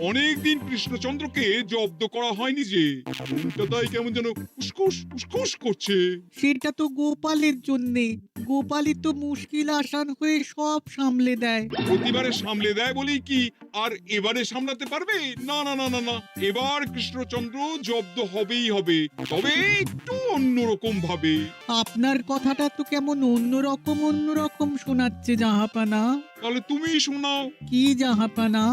অনেকদিন কৃষ্ণচন্দ্রকে জব্দ করা হয়নি যে, মনটা তাই কেমন যেন উসখুস উসখুস করছে। সেটা তো গোপালের জন্যে। গোপালই তো মুশকিল আসান হয়ে সব সামলে দেয়। প্রতিবারে সামলে দেয় বলেই কি আর এবারে সামলাতে পারবে? না না না না না, এবার কৃষ্ণচন্দ্র জব্দ হবেই হবে, তবে একটু অন্যরকম ভাবে। আপনার কথাটা তো কেমন অন্যরকম শোনাচ্ছে জাহাপানা। তাহলে তুমি শোনাও। কি জাহাপানা?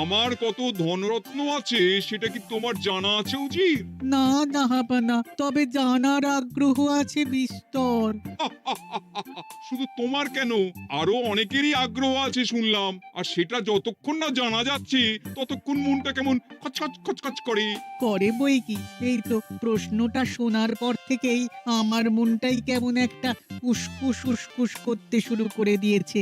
আমার কত ধনরত্ন আছে সেটা কি তোমার জানা আছে উজির? না জাহাপানা, তবে জানার আগ্রহ আছে বিস্তর। শুধু তোমার কেন, আরো অনেকেরই আগ্রহ আছে শুনলাম, আর সেটা যতক্ষণ না জানা যাচ্ছে ততক্ষণ মনটা কেমন খচখচ খচখচ করে। করে বই কি, এই তো প্রশ্নটা শোনার পর থেকেই আমার মনটাই কেমন একটা উসকুস উসকুস করতে শুরু করে দিয়েছে।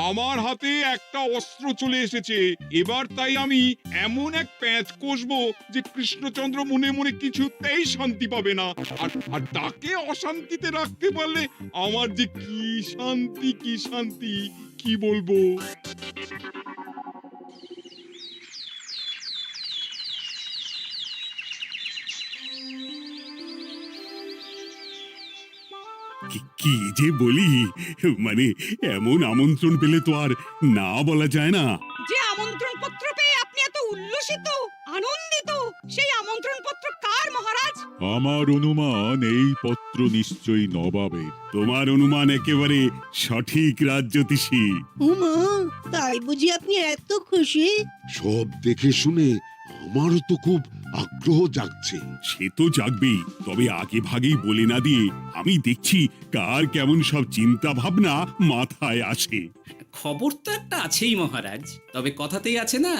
আমার হাতে একটা অস্ত্র চলে এসেছে, এবার তাই আমি এমন এক প্যাঁচ কষবো যে কৃষ্ণচন্দ্র মনে মনে কিছুতেই শান্তি পাবে না। আর তাকে অশান্তিতে রাখতে পারলে আমার যে কি শান্তি কি শান্তি, কি বলবো। কি যে বলি, মানে এমন আমন্ত্রণ পেলে তো আর না বলা যায় না। যে আমন্ত্রণ পত্র পেয়ে আপনি এত উল্লসিত, আনন্দিত, সেই আমন্ত্রণ পত্র কার মহারাজ? আমার অনুমান এই পত্র নিশ্চয়ই নবাবের। তোমার অনুমান একেবারে সঠিক রাজ্যতীষী। উমা, তাই বুঝি আপনি এত খুশি? সব দেখে শুনে আমারও তো খুব আগ্রহ জাগছে। সে তো জাগবেই, তবে আগে ভাগেই বলে না দিয়ে আমি দেখছি কার কেমন সব চিন্তা ভাবনা মাথায় আসে। খবর তো একটা আছেই মহারাজ, তবে কথাতেই আছে না,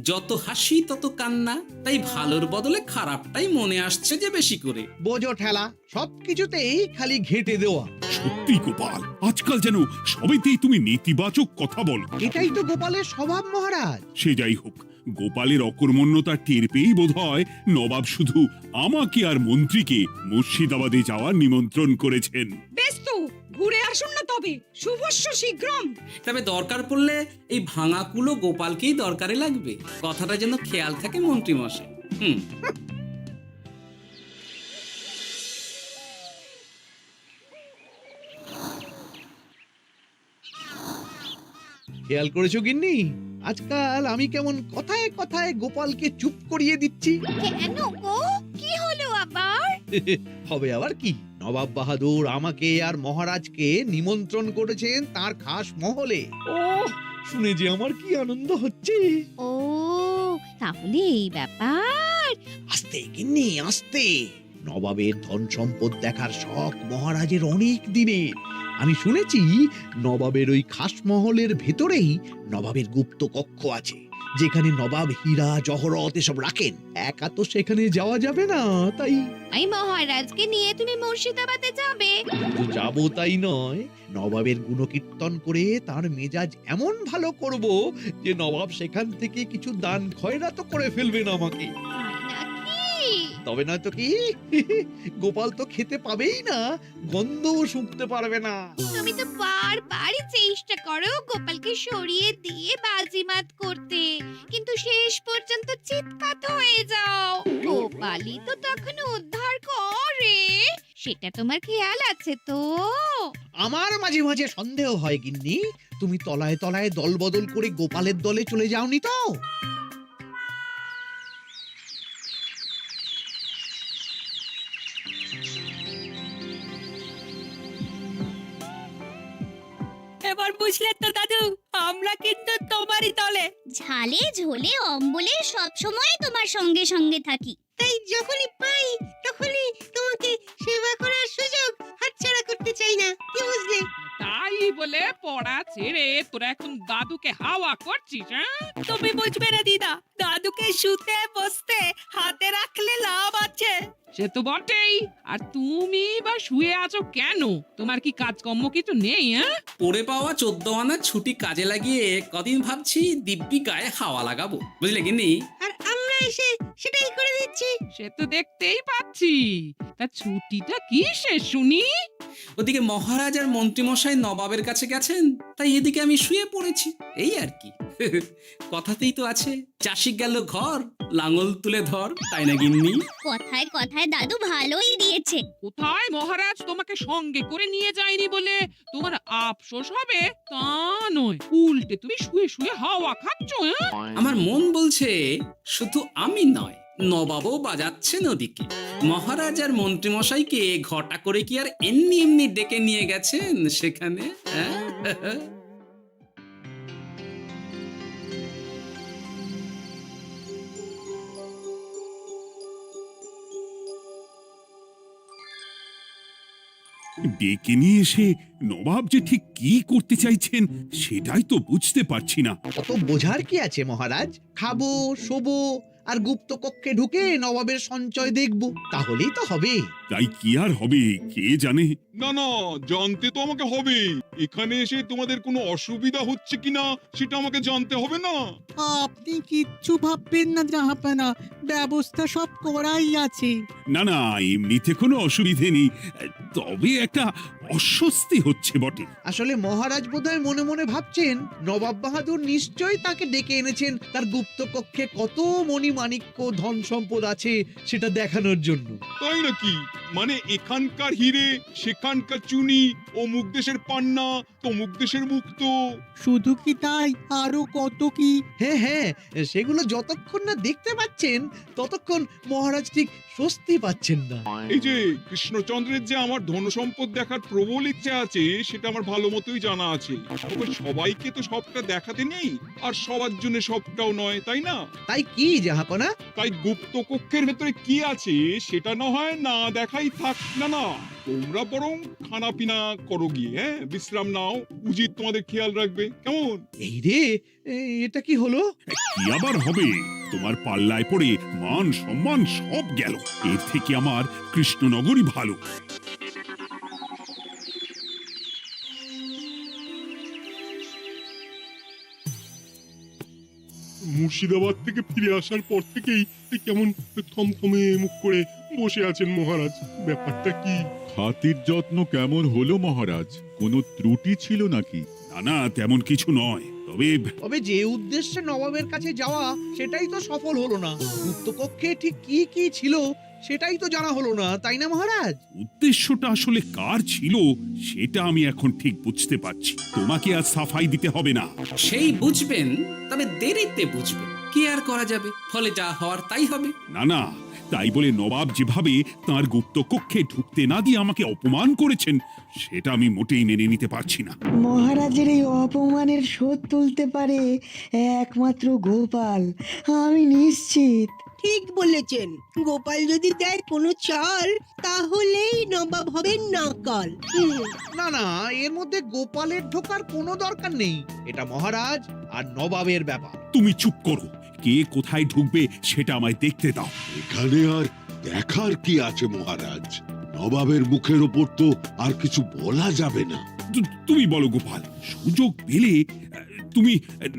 যত হাসি তত কান্না। তাই ভালোর বদলে খারাপটাই মনে আসছে যে বেশি করে। বোঝো ঠেলা, সবকিছুতেই খালি ঘেঁটে দেওয়া। সত্যি গোপাল, আজকাল যেন সবেতেই তুমি নেতিবাচক কথা বলো। এটাই তো গোপালের স্বভাব মহারাজ। সে যাই হোক, গোপালের অকর্মণ্যতা টের পেয়েই বোধ হয় নবাব শুধু আমাকে আর মন্ত্রীকে মুর্শিদাবাদে যাওয়ার নিমন্ত্রণ করেছেন। বেশ তো, ঘুরে আসুন না তবে, শুভস্য শীঘ্রম। তবে দরকার পড়লে এই ভাঙা কুলো গোপালকেই দরকারে লাগবে, কথাটা যেন খেয়াল থাকে মন্ত্রী মশাই। খেয়াল করেছো গিন্নি, আজকাল আমি কেমন কথায় কথায় গোপালকে চুপ করিয়ে দিচ্ছি। কেন গো, কি হলো আবার? হবে আবার কি, নবাব বাহাদুর আমাকে আর মহারাজকে নিমন্ত্রণ করেছেন তার খাস মহলে। ও শুনে যে আমার কি আনন্দ হচ্ছে। ও, তাহলে এই ব্যাপার। আস্তে গিন্নি আস্তে, নবাবের ধন সম্পদ দেখার শখ মহারাজের অনেক দিনের। আমি শুনেছি নবাবের ওই খাস মহলের ভেতরেই নবাবের গুপ্ত কক্ষ আছে, যেখানে নবাব হীরা জহরত এসব রাখেন। একা তো সেখানে যাওয়া যাবে না, তাই এই মহারাজকে নিয়ে তুমি মুর্শিদাবাদে যাবে? শুধু যাবো তাই নয়, নবাবের গুণকীর্তন করে তার মেজাজ এমন ভালো করব যে নবাব সেখান থেকে কিছু দান খয়রাত করে ফেলবেন আমাকে। নাকি? তবে নয় তো কি, গোপাল তো খেতে পাবেই না, গন্ধও শুঁকতে পারবে না। তুমি তো বারবার চেষ্টা করো গোপালকে সরিয়ে দিয়ে বাজিমাত করতে, কিন্তু শেষ পর্যন্ত চিৎপাত হয়ে যাও। গোপালই তো তখন উদ্ধার করে, সেটা তোমার খেয়াল আছে তো? আমার মাঝে মাঝে সন্দেহ হয় গিন্নি, তুমি তলায় তলায় দল বদল করে গোপালের দলে চলে যাওনি তো? এবার বুঝলে তো দাদু, আমরা কিন্তু তোমারই দলে। ঝালে ঝোলে অম্বলে সব সময় তোমার সঙ্গে সঙ্গে থাকি। তাই যখনই পাই তখনই তোমাকে সেবা করার সুযোগ হাতছাড়া করতে চাই না, কি বুঝলে? তাই বলে পড়া ছেড়ে তোরা এখন দাদুকে হাওয়া করছিস? তুমি বুঝবে না দিদা, দাদুকে শুতে বসতে হাতে রাখলে লাভ আছে। সে তো বটেই, আর তুমি বা শুয়ে আছো কেন? তোমার কি কাজকর্ম কিছু নেই? পড়ে পাওয়া 14 আনা ছুটি কাজে লাগিয়ে কদিন ভাবছি দিব্যি গায়ে হাওয়া লাগাবো, বুঝলে গিন্নি? আর আমরা এসে সেটাই করে দিচ্ছি। সে তো দেখতেই পাচ্ছি। তা ছুটিটা কি সে শুনি? ওদিকে মহারাজ আর মন্ত্রীমশাই নবাবের কাছে গেছেন, তাই এদিকে আমি শুয়ে পড়েছি, এই আর কি। কথাতেই তো আছে, চাষি গেল ঘর, লাঙল তুলে ধর, তাই না গিন্নি? কথায় কথায় দাদু ভালোই দিয়েছে। কোথায় মহারাজ তোমাকে সঙ্গে করে নিয়ে যায়নি বলে তোমার আফসোস হবে তা নয়, উল্টে তুমি শুয়ে শুয়ে হাওয়া খাচ্ছ। আমার মন বলছে শুধু আমি নয়, নবাবও বাজাচ্ছেন ওদিকে। মহারাজ আর মন্ত্রীমশাইকে ঘটা করে কি আর এমনি এমনি ডেকে নিয়ে গেছেন সেখানে? হ্যাঁ? ডেকে নিয়ে এসে নবাব যে ঠিক কি করতে চাইছেন সেটাই তো বুঝতে পারছি না। অত বোঝার কি আছে মহারাজ? খাবো, শোবো আর গুপ্ত কক্ষে ঢুকে নবাবের সঞ্চয় দেখব, তাহলেই তো হবে। তাই কি আর হবে কে জানে। না না, জানতে তো আমাকে হবে। এখানে এসে তোমাদের কোনো অসুবিধা হচ্ছে কিনা সেটা আমাকে জানতে হবে না? আপনি কিচ্ছু ভাববেন না জাহাপানা, ব্যবস্থা সব করাই আছে। না না, এমনিতে কোনো অসুবিধে নেই, তবে একটা অস্বস্তি হচ্ছে বটে। আসলে মহারাজ বোধহয় মনে মনে ভাবছেন নবাব বাহাদুর নিশ্চয়ই তাকে ডেকে এনেছেন তার গুপ্ত কক্ষে কত মণিমাণিক্য ধন সম্পদ আছে সেটা দেখানোর জন্য। তাই নাকি? মানে এখানকার হিরে, সেখানকার চুনি, অমুক দেশের পান্না, তমুক দেশের মুক্ত। শুধু কি তাই, আরো কত কি। হ্যাঁ হ্যাঁ, সেগুলো যতক্ষণ না দেখতে পাচ্ছেন ততক্ষণ মহারাজ ঠিক স্বস্তি পাচ্ছেন না। এই যে কৃষ্ণচন্দ্রের যে আমার ধন সম্পদ দেখার প্রবল ইচ্ছা আছে সেটা আমার ভালো মতোই জানা আছে। তবে সবাইকে তো সবটা দেখাতে নেই, আর সবার জন্য সবটাও নয়, তাই না? তাই কি জাহাপনা? তাই গুপ্ত কক্ষের ভেতরে কি আছে সেটা না হয় না দেখাই থাক। না না, তোমরা বরং খানা পিনা করো গিয়ে, হ্যাঁ, বিশ্রাম নাও। উজিত তোমাদের খেয়াল রাখবে, কেমন? এই রে, এটা কি হলো? কি আবার হবে? তোমার পাল্লায় পড়ে মান সম্মান সব গেল। এর থেকে আমার কৃষ্ণনগরই ভালো। মুর্শিদাবাদ থেকে ফিরে আসার পর থেকেই কেমন থমথমে মুখ করে বসে আছেন মহারাজ। ব্যাপারটা কি? হাতির যত্ন কেমন হলো মহারাজ? কোনো ত্রুটি ছিল নাকি? না না, তেমন কিছু নয়, তবে তবে যে উদ্দেশ্যে নবাবের কাছে যাওয়া সেটাই তো সফল হলো না। গুপ্ত কক্ষে ঠিক কি কি ছিল সেটাই তো জানা হলো না, তাই না মহারাজ? উদ্দেশ্যটা আসলে কার ছিল সেটা আমি এখন ঠিক বুঝতে পারছি। তোমাকে আর সাফাই দিতে হবে না। সেই বুঝবেন, তবে দেরিতে বুঝবেন। কি আর করা যাবে, ফলে যা হওয়ার তাই হবে। না না, তাই বলে নবাব যেভাবে তার গুপ্ত কক্ষে ঢুকতে না দিয়ে আমাকে অপমান করেছেন সেটা আমি মোটেই মেনে নিতে পারছি না। মহারাজের এই অপমানের শোধ তুলতে পারে একমাত্র গোপাল, আমি নিশ্চিত। ঠিক বলেছেন, গোপাল যদি দেয় কোনো চাল তাহলেই নবাব হবেন নাকাল। না না, এর মধ্যে গোপালের ঢোকার কোনো দরকার নেই। এটা মহারাজ আর নবাবের ব্যাপার। তুমি চুপ করো, কে কোথায় ঢুকবে সেটা আমায় দেখতে দাও। এখানে আর দেখার কি আছে মহারাজ? নবাবের মুখের ওপর তো আর কিছু বলা যাবে না। তুমি বলো গোপাল, সুযোগ পেলে তুমি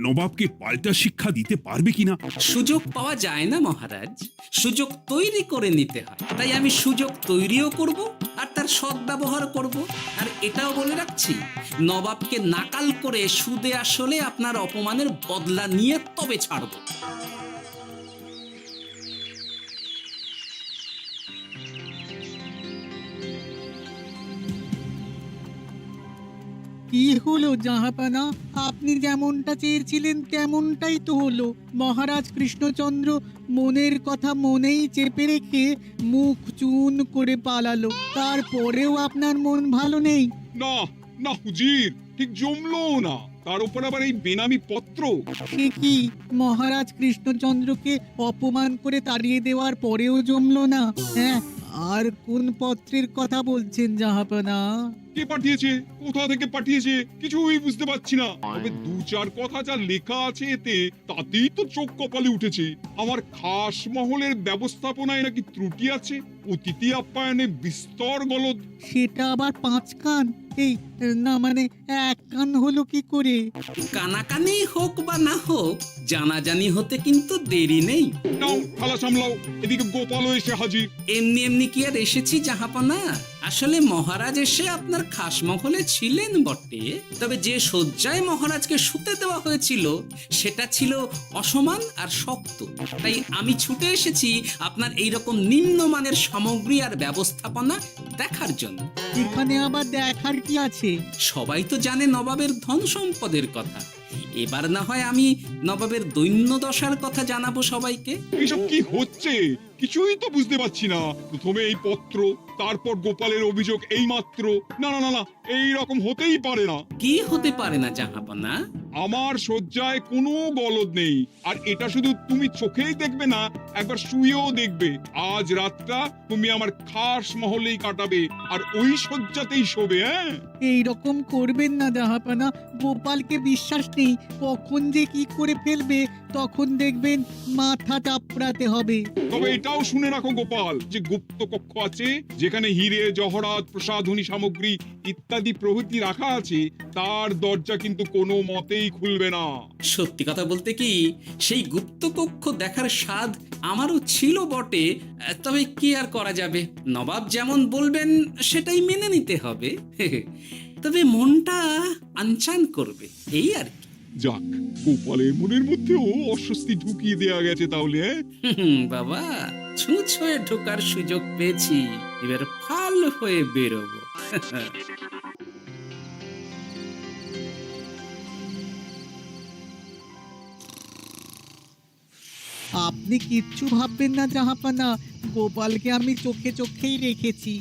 নবাবকে পাল্টা শিক্ষা দিতে পারবে কিনা? সুযোগ পাওয়া যায় না মহারাজ, সুযোগ তৈরি করে নিতে হয়। তাই আমি সুযোগ তৈরিও করব আর তার সদ্ব্যবহার করব। আর এটাও বলে রাখছি, নবাবকে নাকাল করে সুদে আসলে আপনার অপমানের বদলা নিয়ে তবে ছাড়ব। কি হলো জাহাপানা, আপনি যেমনটা চেয়েছিলেন তেমনটাই তো হলো। মহারাজ কৃষ্ণচন্দ্র মনের কথা মনেই চেপে রেখে মুখ চুন করে পালালো, তারপরেও আপনার মন ভালো নেই? না না হুজির, ঠিক জমলো না। তার উপর আবার এই বেনামি পত্র। সে কি, মহারাজ কৃষ্ণচন্দ্রকে অপমান করে তাড়িয়ে দেওয়ার পরেও জমলো না? হ্যাঁ, আর কোন পত্রের কথা বলছেন জাহাপানা? কে পাঠিয়েছে, কোথা থেকে পাঠিয়েছে কিছুই বুঝতে পারছি না। তবে দু চার কথা যা লেখা আছে এতে, তাতেই তো চোখ কপালে উঠেছে। আমার খাস মহলের ব্যবস্থাপনায় নাকি ত্রুটি আছে, অতিথি আপ্যায়নে বিস্তর গলদ। সেটা আবার 5 কান? এই না, মানে 1 কান হলো কি করে? কানাকানি হোক বা না হোক, জানাজানি হতে কিন্তু দেরি নেই। নাও থালা সামলাও, এদিকে গোপালও এসে হাজির। এমনি এমনি কি আর এসেছি জাহাপানা? আসলে মহারাজ এসে আপনার খাসমহলে ছিলেন বটে, তবে যে শয্যায় মহারাজকে শুতে দেওয়া হয়েছিল সেটা ছিল অসমান আর শক্ত। তাই আমি ছুটে এসেছি আপনার এইরকম নিম্নমানের সামগ্রী আর ব্যবস্থাপনা দেখার জন্য। এখানে আবার দেখার কি আছে? সবাই তো জানে নবাবের ধন সম্পদের কথা, এবার না হয় আমি নবাবের দৈন্য দশার কথা জানাবো সবাইকে। এইসব কি হচ্ছে কিছুই তো বুঝতে পারছি না। প্রথমে এই পত্র, তারপর গোপালের অভিযোগ এই মাত্র। না না না না, এই রকম হতেই পারে না। কি হতে পারে না জাহাপানা? আমার শয্যায় কোনো গলদ নেই, আর এটা শুধু তুমি চোখেই দেখবে না, একবার শুয়েও দেখবে। আজ রাতটা তুমি আমার খাস মহলেই কাটাবে, আর ওই শয্যাতেই শোবে। হ্যাঁ, এই রকম করবেন না জাহাপানা, গোপালকে বিশ্বাস নেই, কখন যে কি করে ফেলবে তখন দেখবেন মাথা চাপড়াতে হবে। তবে এটাও শুনে রাখো গোপাল, যে গুপ্ত কক্ষ আছে যেখানে হিরে জহরাত প্রসাধনী সামগ্রী ইত্যাদি প্রভৃতি রাখা আছে, তার দরজা কিন্তু কোনো মতেই খুলবে না। সত্যি কথা বলতে কি, সেই গুপ্তকক্ষ দেখার স্বাদ আমারও ছিল বটে, তবে কি আর করা যাবে, নবাব যেমন বলবেন সেটাই মেনে নিতে হবে। তবে মনটা আনচান করবে, এই আর কি। যাক, গোপালের মনের মধ্যেও অস্বস্তি ঢুকিয়ে দেয়া গেছে তাহলে। বাবা, ছুঁচ হয়ে ঢোকার সুযোগ পেয়েছি, এবার ফাল হয়ে বেরোবো। আপনি কিচ্ছু ভাববেন না জাহাপানা, গোপালকে আমি চোখে চোখেই রেখেছি।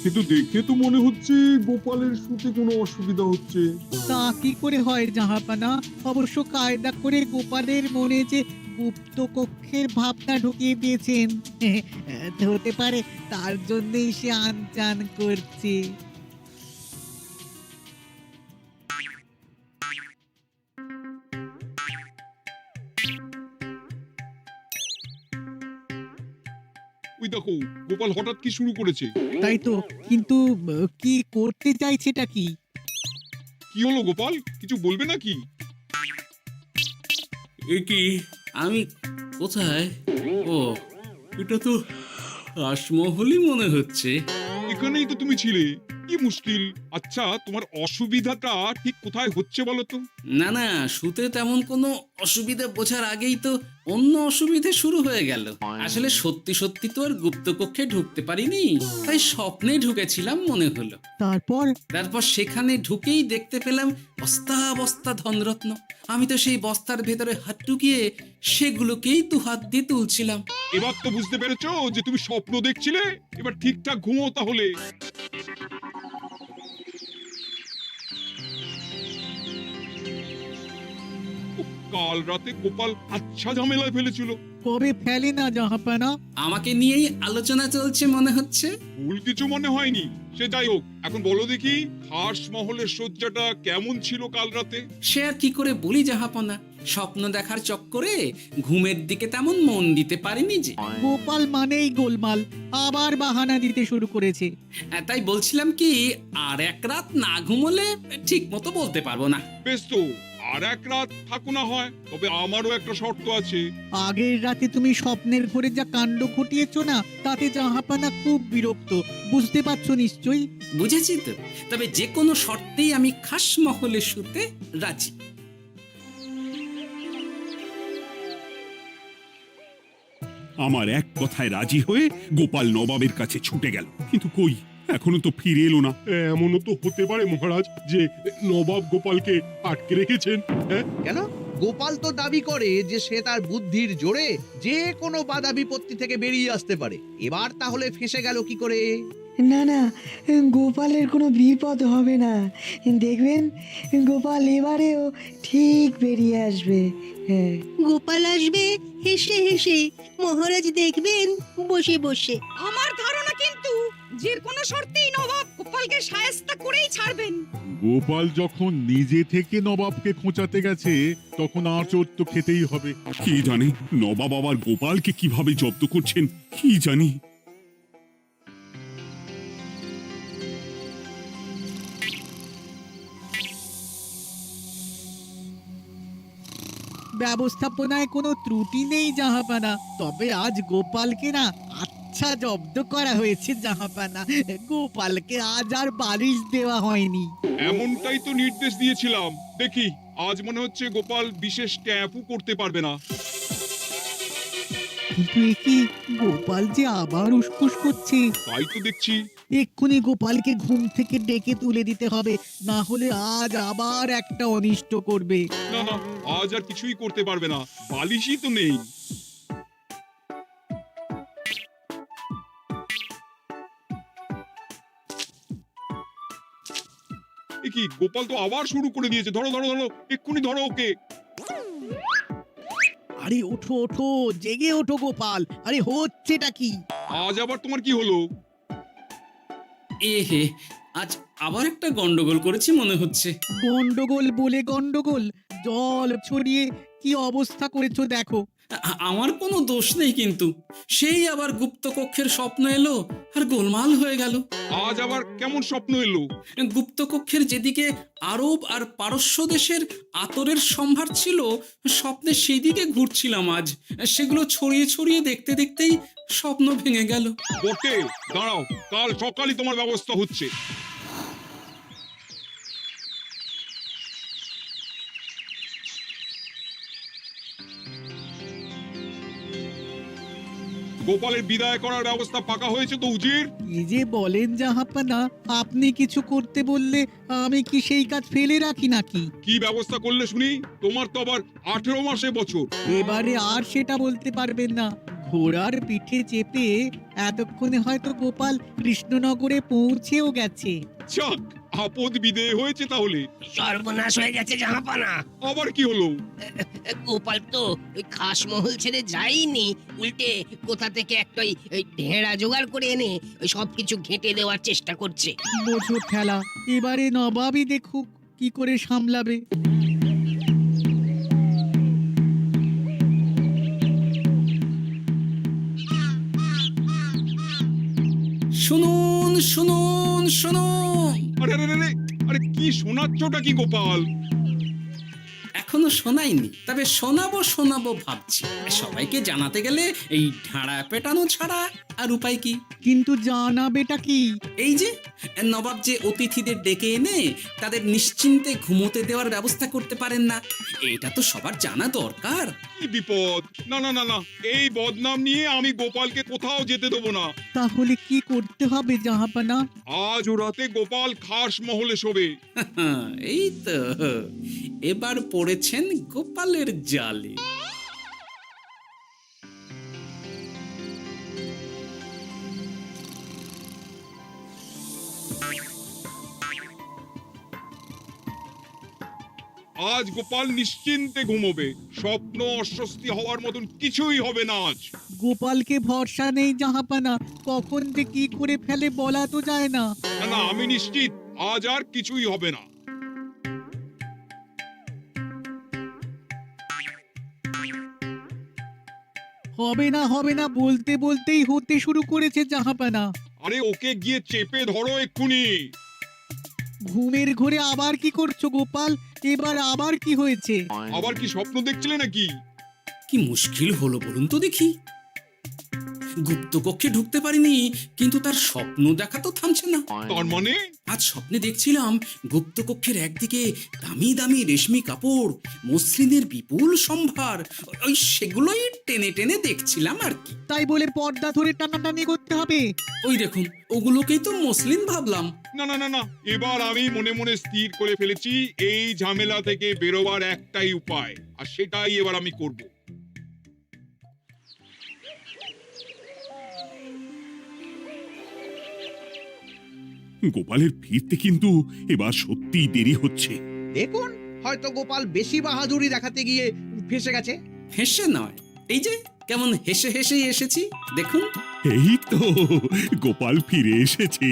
কিন্তু দেখে তো মনে হচ্ছে গোপালের শুতে কোনো অসুবিধা হচ্ছে। তা কি করে হয় জাহাপানা? অবশ্য কায়দা করে গোপালের মনে যে গুপ্ত কক্ষের ভাবনা ঢুকিয়ে দিয়েছেন, হতে পারে তার জন্যই সে আনচান করছে। ওই দেখো, গোপাল হঠাৎ কি শুরু করেছে। তাই তো, কিন্তু কি করতে চাইছেটা কি? কি হলো গোপাল, কিছু বলবে নাকি? এ কি, আমি কোথায়? ও, এটা তো রাসমহলই মনে হচ্ছে। এখানেই তো তুমি ছিলে, কি মুশকিল। আচ্ছা, তোমার অসুবিধাটা ঠিক কোথায় হচ্ছে বলো তো? না না, শুতে তেমন কোনো অসুবিধা বোঝার আগেই তো অন্য অসুবিধে শুরু হয়ে গেল। আসলে সত্যি সত্যি তো আর গুপ্তকক্ষে ঢুকতে পারিনি, তাই স্বপ্নে ঢুকেছিলাম মনে হলো। তারপর সেখানে ঢুকেই দেখতে পেলাম বস্তা বস্তা ধনরত্ন। আমি তো সেই বস্তার ভেতরে হাত ঢুকিয়ে সেগুলোকেই তো হাত দিয়ে তুলছিলাম। এবার তো বুঝতে পেরেছো যে তুমি স্বপ্ন দেখছিলে। এবার ঠিকঠাক ঘুমো তাহলে। কাল রাতে গোপাল আচ্ছা ঝামেলায় ফেলেছিল। কবে ফেলে না জাহাপানা? আমাকে নিয়েই আলোচনা চলছে মনে হচ্ছে। ভুল কিছু মনে হয়নি, সে যাই হোক। এখন বলো দেখি, খাস মহলের শয্যাটা কেমন ছিল কাল রাতে? সে আর কি করে বলি জাহাপনা, স্বপ্ন দেখার চক্করে ঘুমের দিকে তেমন মন দিতে পারিনি যে। গোপাল মানেই গোলমাল, আবার বাহানা দিতে শুরু করেছে। তাই বলছিলাম কি, আর এক রাত না ঘুমোলে ঠিক মতো বলতে পারবো না। বেশ তো, আর এক রাত থাকো না হয়, তবে আমারও একটা শর্ত আছে। আগের রাতে তুমি স্বপ্নের ঘরে যা কাণ্ড ঘটিয়েছো না, তাতে জাহাপানা খুব বিরক্ত, বুঝতে পারছো নিশ্চয়ই। বুঝেছি তো, তবে যে কোনো শর্তেই আমি খাস মহলে শুতে রাজি। আমার এক কথায় রাজি হয়ে গোপাল নবাবের কাছে ছুটে গেল, কিন্তু কই, এখনো তো ফিরে এলো না। এমনও তো হতে পারে মহারাজ যে নবাব গোপালকে আটকে রেখেছেন। হ্যাঁ, কেন? গোপাল তো দাবি করে যে সে তার বুদ্ধির জোরে যে কোনো বাধা বিপত্তি থেকে বেরিয়ে আসতে পারে। এবার তাহলে ফেঁসে গেল কি করে? না না, গোপালের কোনো বিপদ হবে না, দেখবেন গোপাল এবারেও ঠিক বেরিয়ে আসবে। হ্যাঁ, গোপাল আসবে হেসে হেসে, মহারাজ দেখবেন বসে বসে। আমার ধারণা কিন্তু যে কোনো শর্তেই নবাব গোপালকে শায়েস্তা করেই ছাড়বেন। গোপাল যখন নিজে থেকে নবাবকে খোঁচাতে গেছে, তখন আঁচড় তো খেতেই হবে। কি জানি নবাব আবার গোপালকে কিভাবে জব্দ করছেন, কি জানি। ব্যবস্থাপনায় কোনো ত্রুটি নেই জাহাপানা, তবে আজ গোপালকে না আচ্ছা জব্দ করা হয়েছে জাহাপানা। গোপালকে আজ আর বালিশ দেওয়া হয়নি। এমনটাই তো নির্দেশ দিয়েছিলাম। দেখি আজ মনে হচ্ছে গোপাল বিশেষ ক্যাপও করতে পারবে না। কিন্তু এ কি, গোপাল যে আবার উসকুস করছে। তাই তো দেখছি। এক্ষুনি গোপালকে ঘুম থেকে ডেকে তুলে দিতে হবে, না হলে আজ আবার একটা অনিষ্ট করবে। না না, আজ আর কিছুই করতে পারবে না, বালিশই তো নেই। এ কি, গোপাল তো আবার শুরু করে দিয়েছে। ধরো ধরো ধরো, এক্ষুনি ধরো ওকে। আরে ওঠো ওঠো, জেগে ওঠো গোপাল। আরে হচ্ছেটা কি? আজ আবার তোমার কি হলো? এ হে, আজ আবার একটা গন্ডগোল করেছি মনে হচ্ছে। গন্ডগোল বলে গন্ডগোল, জল ছড়িয়ে কি অবস্থা করেছো দেখো। আমার কোনো দোষ নেই, কিন্তু সেই আবার গুপ্তকক্ষের স্বপ্ন এলো আর গোলমাল হয়ে গেল। আজ আবার কেমন স্বপ্ন এলো? গুপ্তকক্ষের যেদিকে আরব আর পারস্য দেশের আতরের সম্ভার ছিল, স্বপ্নে সেই দিকে ঘুরছিলাম আজ। সেগুলো ছড়িয়ে ছড়িয়ে দেখতে দেখতেই স্বপ্ন ভেঙে গেল। বটে, দাঁড়াও, কাল সকালই তোমার ব্যবস্থা হচ্ছে। গোপালের বিদায় করার ব্যবস্থা পাকা হয়েছে তো উজির? কি যে বলেন জাহাপানা, আপনি কিছু করতে বললে আমি কি সেই কাজ ফেলে রাখি নাকি? কি ব্যবস্থা করলে শুনি? তোমার তো আবার 18 মাসে বছর। এবারে আর সেটা বলতে পারবেন না। ঘোড়ার পিঠে চেপে এতক্ষণে হয়তো গোপাল কৃষ্ণনগরে পৌঁছেও গেছে। যাক, আপদ বিদেয় হয়েছে তাহলে। সর্বনাশ হয়ে গেছে জাহাপানা। আবার কি হলো? গোপাল তো ওই খাসমহল ছেড়ে যায়নি, উল্টে কোথা থেকে একটা ওই ঢেঁড়া জোগাড় করে এনে ওই সবকিছু ঘেঁটে দেওয়ার চেষ্টা করছে। বোঝো খেলা, এবারে নবাবই দেখুক কি করে সামলাবে। শুনুন শুনুন শুনুন, আরে আরে আরে, আরে কি শোনাচ্ছটা কি গোপাল? এখনো শোনাইনি, তবে শোনাবো শোনাবো ভাবছি। সবাইকে জানাতে গেলে এই ঢাড়া পেটানো ছাড়া আর উপায় কি? কিন্তু জানাবেটা কি? এই যে নবাব যে অতিথিদের ডেকে এনে তাদের নিশ্চিন্তে ঘুমোতে দেওয়ার ব্যবস্থা করতে পারেন না, এটা তো সবার জানা দরকার। কি বিপদ! না না না না, এই বদনাম নিয়ে আমি গোপালকে কোথাও যেতে দেবো না। তাহলে কি করতে হবে জাহাপানা? আজ ও রাতে গোপাল খাস মহলে শোবে। এই তো, এবার পড়েছেন গোপালের জালে। আজ গোপাল নিশ্চিন্তে ঘুমোবে। স্বপ্ন অস্বস্তি হওয়ার মতন কিছুই হবে না আজ। গোপালকে ভরসা নেই জাহাপানা, কখন যে কি করে ফেলে বলা তো যায় না। না না, আমি নিশ্চিত আজ আর কিছুই হবে না। হবে না বলতে বলতেই হতে শুরু করেছে জাহাপানা। আরে ওকে গিয়ে চেপে ধরো এক্ষুনি। ঘুমের ঘোরে আবার কি করছো গোপাল? এবার আবার কি হয়েছে? আবার কি স্বপ্ন দেখছিলে নাকি? কি মুশকিল হলো বলুন তো দেখি। গুপ্তকক্ষে ঢুকতে পারিনি, কিন্তু তার স্বপ্ন দেখা তো থামছে না। তার মানে? আজ স্বপ্নে দেখছিলাম গুপ্তকক্ষের একদিকে দামি দামি রেশমি কাপড়, মসলিনের বিপুল সম্ভার, ওই সেগুলোই টেনে টেনে দেখছিলাম আর কি। তাই বলে পর্দা ধরে টানাটানি করতে হবে? ওই দেখুন, ওগুলোকেই তো মসলিন ভাবলাম। না না না না, এবার আমি মনে মনে স্থির করে ফেলেছি এই ঝামেলা থেকে বেরোবার একটাই উপায়, আর সেটাই এবার আমি করব। গোপালের ফিরতে কিন্তু এবার সত্যিই দেরি হচ্ছে। দেখুন, হয়তো গোপাল বেশি বাহাদুরি দেখাতে গিয়ে ফেসে গেছে। হেসে নয়, এই যে কেমন হেসে হেসেই এসেছি দেখুন। এই তো গোপাল ফিরে এসেছে।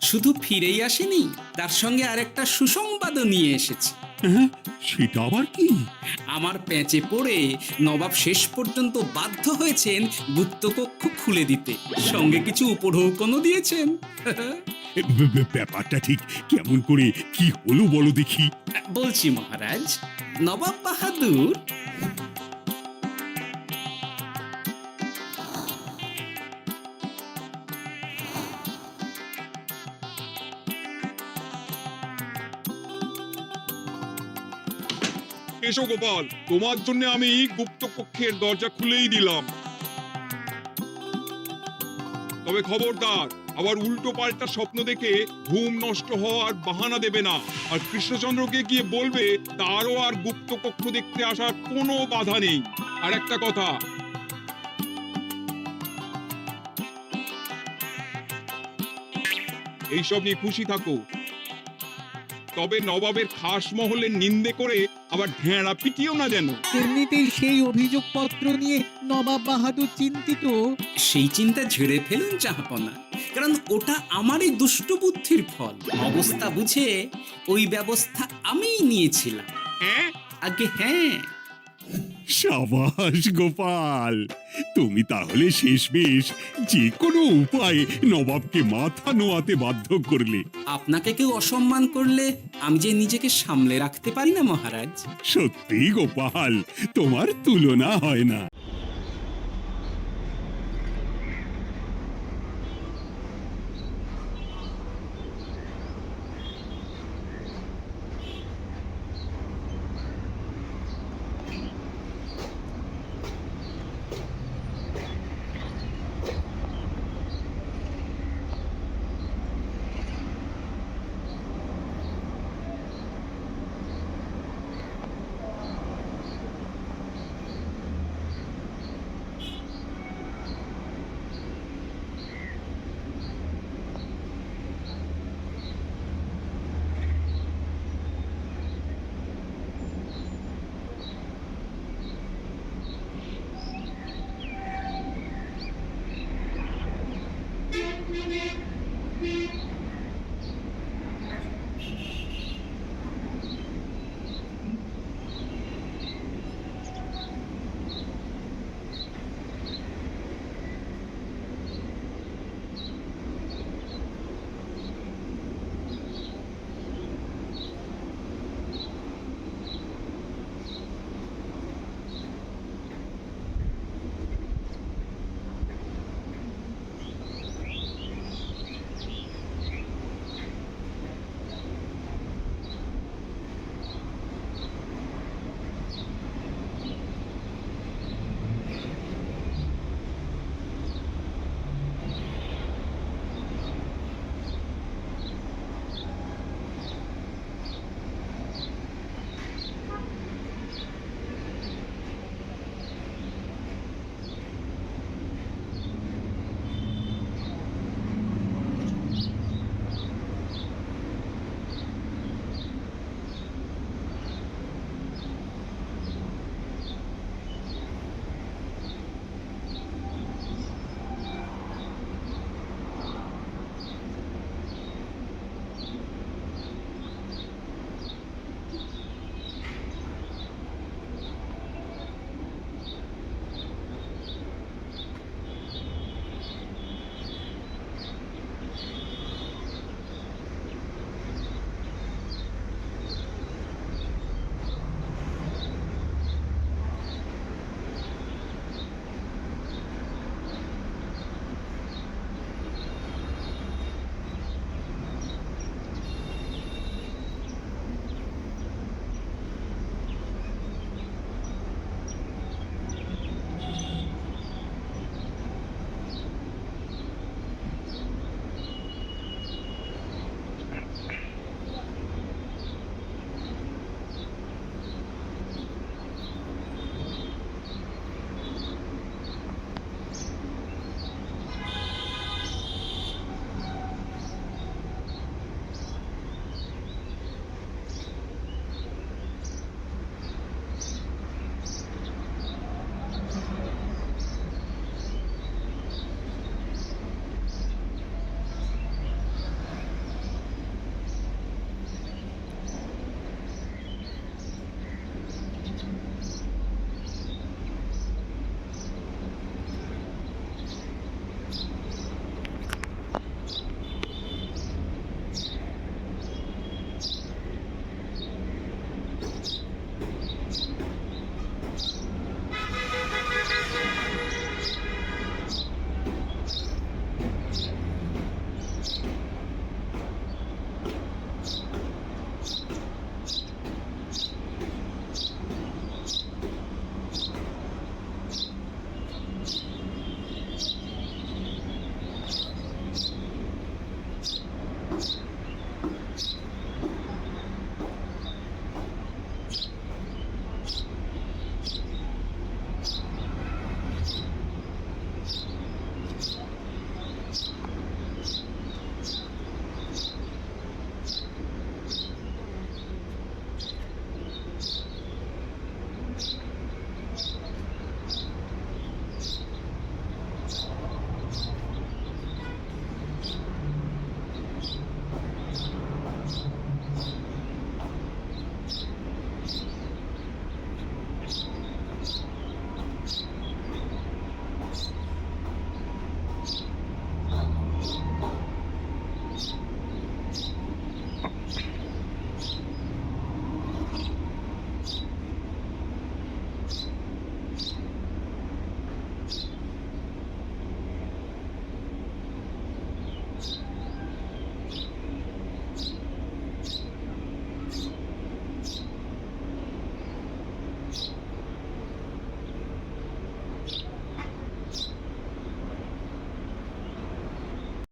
শুধু ফিরেই আসেনি, তার সঙ্গে আরেকটা সুসংবাদও নিয়ে এসেছি। হ্যাঁ, সেটা আবার কি? আমার প্যাঁচে পড়ে নবাব শেষ পর্যন্ত বাধ্য হয়েছেন গুপ্তকক্ষ খুলে দিতে, সঙ্গে কিছু উপঢৌকনও দিয়েছেন। ব্যাপারটা ঠিক কেমন করে কি হলো বলো দেখি। বলছি মহারাজ, নবাব বাহাদুর এসো গোপাল, তোমার জন্য আমি গুপ্ত কক্ষের দরজা খুলেই দিলাম। তবে খবরদার, আবার উল্টো পাল্টা স্বপ্ন দেখে ঘুম নষ্ট হওয়ার বাহানা দেবে না। আর কৃষ্ণচন্দ্রকে গিয়ে বলবে তারও আর গুপ্ত কক্ষ দেখতে আসার কোনো বাধা নেই। আর একটা কথা, এইসব নিয়ে খুশি থাকো, তবে নবাবের খাস মহলের নিন্দে করে আবার ঢেঁড়া পিটিও না যেন। এমনিতেই সেই অভিযোগপত্র নিয়ে নবাব বাহাদুর চিন্তিত। সেই চিন্তা ঝেড়ে ফেলুন জাহাপনা, কারণ ওটা আমারই দুষ্ট বুদ্ধির ফল। অবস্থা বুঝে ওই ব্যবস্থা আমিই নিয়েছিলাম। হ্যাঁ, আগে হ্যাঁ। সাবাস গোপাল, তুমি তাহলে শেষমেশ যে কোনো উপায়ে নবাবকে মাথা নোয়াতে বাধ্য করলে। আপনাকে কেউ অসম্মান করলে আমি যে নিজেকে সামলে রাখতে পারি না মহারাজ। সত্যি গোপাল, তোমার তুলনা হয় না।